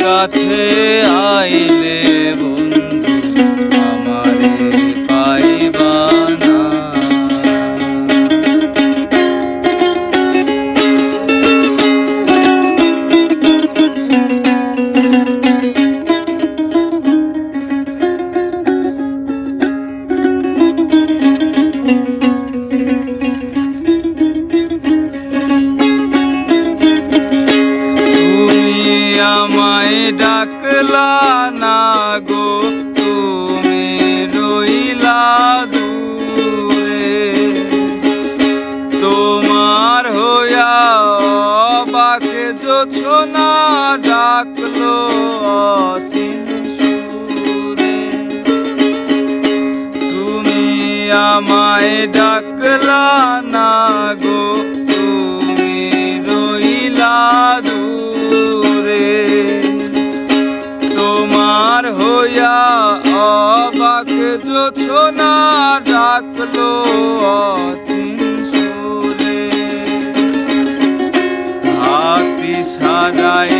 কাছে আইলে বন্ধু আমারে পাইবা না। আমায় ডাকলা না গো, তুমি রইলা দূরে। তোমার হইয়া অবাক জোছনা ডাকলো অচিন সুরে। তুমি আমায় ডাকলা না গো, তুমি রইলা দূরে। তোমার হইয়া অবাক জোছনা ডাকলো অচিন সুরে। হাতি সারাই